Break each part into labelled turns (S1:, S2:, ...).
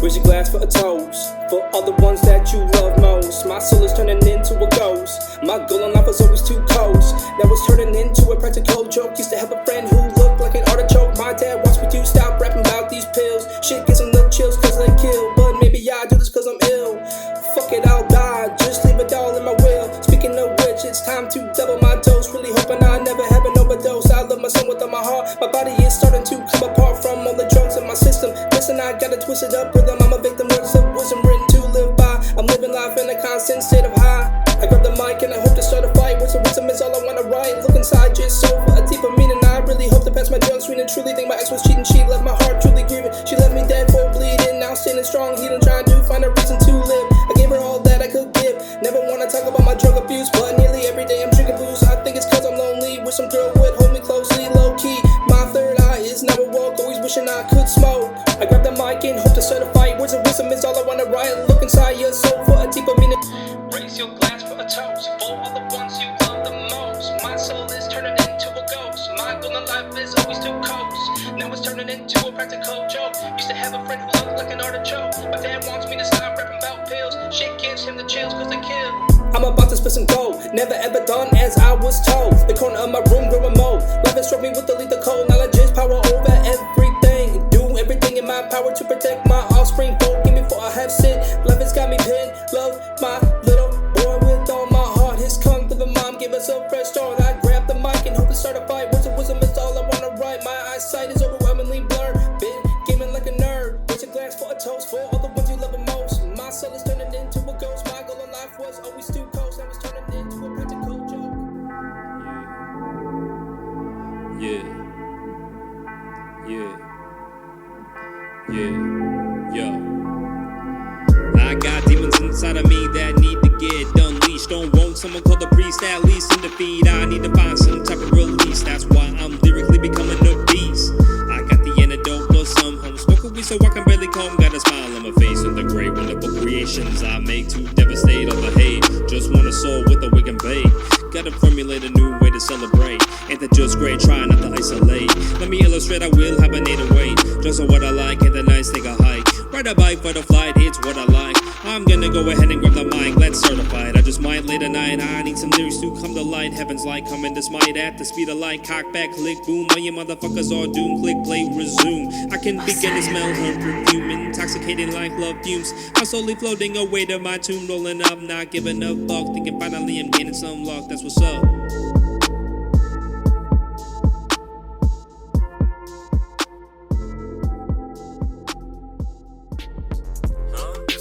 S1: Raise your glass for a toast, for all the ones that you love most. My soul is turning into a ghost. My goal in life was always too close. Now it's turning into a practical joke. Used to have a friend who looked like an artichoke. My dad watched me to stop rapping about these pills. Shit gives some little chills cause they kill. But maybe I do this cause I'm ill. Fuck it, I'll die, just leave it all in my will. Speaking of which, it's time to double my dose. Really hoping I never have an overdose. I love my son with all my heart. My body is starting to come apart from all the drugs in my system. Listen, I gotta twist it up rhythm. I'm a victim, words of wisdom written to live by. I'm living life in a constant state of high. I grab the mic and I hope to start a fight. Words of wisdom is all I wanna write. Look inside your soul for a deeper meaning. I really hope to pass my drug screen and truly think my ex was cheating. She left my heart truly grieving. She left me dead for bleeding. Now standing strong, healing, trying to find a reason to live. I gave her all that I could give. Never wanna talk about my drug abuse, but nearly every day I'm drinking booze. I think it's cause I'm lonely. Wish some girl would hold me closely, low key. My third eye is now awoke. Always wishing I could smoke. I grab the mic and hope to start a fight. Words of wisdom is all I wanna write. Look inside your soul for a deeper meaning. Raise your glass for a toast, for all the ones you love the most. My soul is turning into a ghost. My goal in life is always to coast. Now it's turning into a practical joke. Used to have a friend who looked like an artichoke. My dad wants me to stop rapping about pills. Shit gives him the chills cause they kill. I'm about to spit some gold, never ever done as I was told. The corner of my room growing mold. Life has struck me with the lethal cold. Knowledge is power over everything. Do everything in my power to protect my offspring. Forgive me for I have sinned. Life has got me pinned. Love my little boy with all my heart. His come to the mom, give us a fresh start. I grab the mic and hope to start a fight. Words of wisdom is all I wanna write. My eyesight is overwhelmingly blurred. Been gaming like a nerd. Raise a glass for a toast for all the ones you love the most. My soul is turning into a ghost. My goal in life was always too close. Now it's turning into a practical joke.
S2: I got demons inside of me that need to get unleashed. Don't want someone called the priest, at least in defeat. I need to find some type of release. That's why I'm lyrically becoming a beast. I got the antidote for some home smoker weed, so I can barely comb. Got a smile on my face and the great wonderful creations I make to devastate all the hate. Just want a soul with a wig and bake. Gotta formulate a new way to celebrate. Ain't that just great? Try not to isolate. Let me illustrate, I will hibernate and wait. Just on what I like, and the nights take a hike. Ride a bike for the flight, it's what I like. I'm gonna go ahead and grab the mic, let's certify it. I just might late at night, I need some lyrics to come to light. Heaven's light coming to smite at the speed of light. Cock back, click, boom, all you motherfuckers are doomed. Click, play, resume. I can begin to smell her perfume, intoxicating like love fumes. I'm slowly floating away to my tomb, rolling up, not giving a fuck. Thinking finally I'm gaining some luck, that's what's up.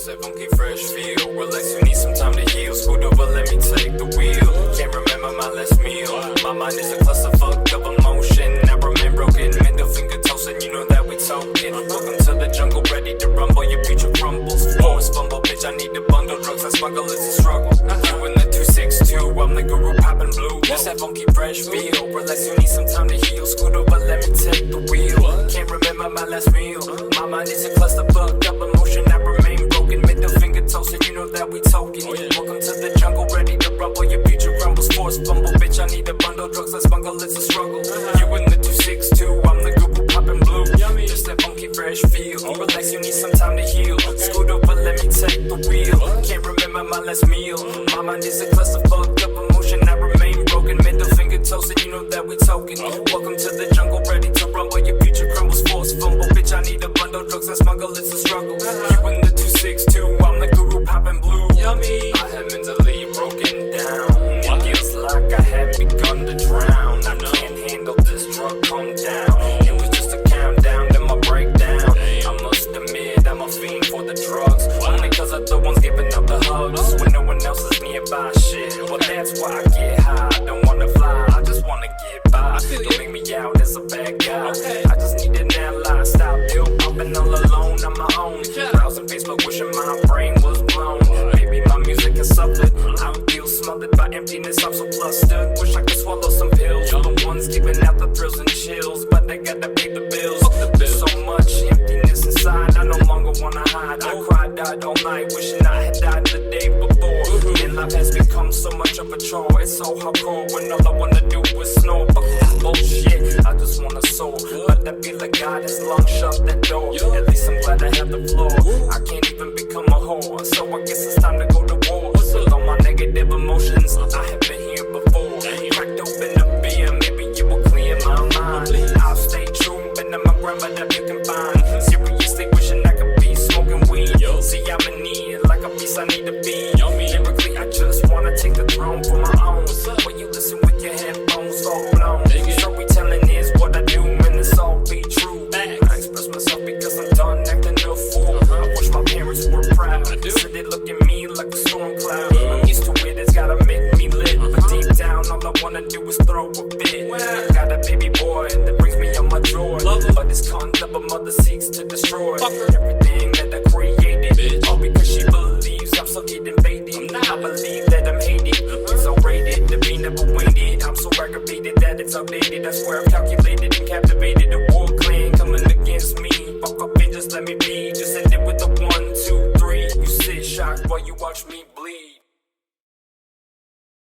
S3: That funky fresh feel. Relax, you need some time to heal. Scoot over, let me take the wheel. Can't remember my last meal. My mind is a clusterfuck of emotion. I remain broken, middle finger toasting. You know that we talking. Welcome to the jungle, ready to rumble. Your future crumbles. Force fumble, bitch. I need to bundle drugs. I smuggle, it's a struggle. You in the 262, I'm the guru popping blue. Just that funky fresh feel. Relax, you need some time to heal. Scoot over, let me take the wheel. Can't remember my last meal. My mind is a clusterfuck of emotion. I remain broken. Middle finger toasting, you know that we talking. Welcome to the jungle, ready to rumble. Your future crumbles, force fumble, bitch. I need a bundle drugs, I smuggle, it's a struggle. You in the 262, I'm the guru popping blue. Just that funky fresh feel. Relax, you need some time to heal. Scoot over, let me take the wheel. Can't remember my last meal. My mind is a clusterfuck of emotion. I remain broken. Middle finger toasting, you know that we talking. Welcome to the jungle, ready to rumble. Your future crumbles, force fumble, bitch. I need a bundle drugs, I smuggle, it's a struggle. You in the 262, I'm the guru popping blue. Yummy. I have mentally broken down. It feels like I have begun to drown. I can't handle this drug, calm down. It was just a countdown to my breakdown. I must admit I'm a fiend for the drugs. Only cause I'm the ones giving up the hugs when no one else is nearby. Shit, well that's why I get high. I don't wanna fly, I just wanna get by. Don't make me out as a bad guy. I just need an ally. Stop pill popping all alone on my own. Browsing Facebook, wishing my brain was blown. Maybe my music has suffered. I feel smothered by emptiness. I'm so flustered. Wish I could swallow some pills. You're the ones giving out the thrills and chills, but they gotta pay the bills. There's so much emptiness inside. I no longer wanna hide. I cried, died all night, wishing I had died the day before. And life has become so much of a chore. It's so hardcore when all I wanna do is snore. Fuck this bullshit. I just want a soul, but I feel like God has long shut that door. At least I'm glad I to have the floor. I can't even become a whore, so I guess it's time to go to war. With all my negative emotions, I have been here before. Cracked open a beer, maybe it will clear my mind. I'll stay true, but I'm a grandma that you can find. Seriously wishing I could be smoking weed. See, I'm in need, like a piece I need to be. Lyrically, I just wanna take the throne for my own. When you listen with your headphones all blown, storytelling is what I do, and it's all be true. I express myself because I'm done acting a fool. I wish my parents were proud, so they look at me like a storm cloud. I'm used to it, it's gotta make me lit, but deep down all I wanna do is throw a bit. I got a baby boy that brings me on my joy, but this cunt of a mother seeks to destroy everything that I created, all because she believes I'm so getting baited. I believe that I'm hated, it's so rated to be never waited. I'm so aggravated that it's outdated. I swear I've calculated and captivated a war clan coming against me. Fuck up and just let me be. Just end it with a 1, 2, 3. You sit shocked while you watch me bleed.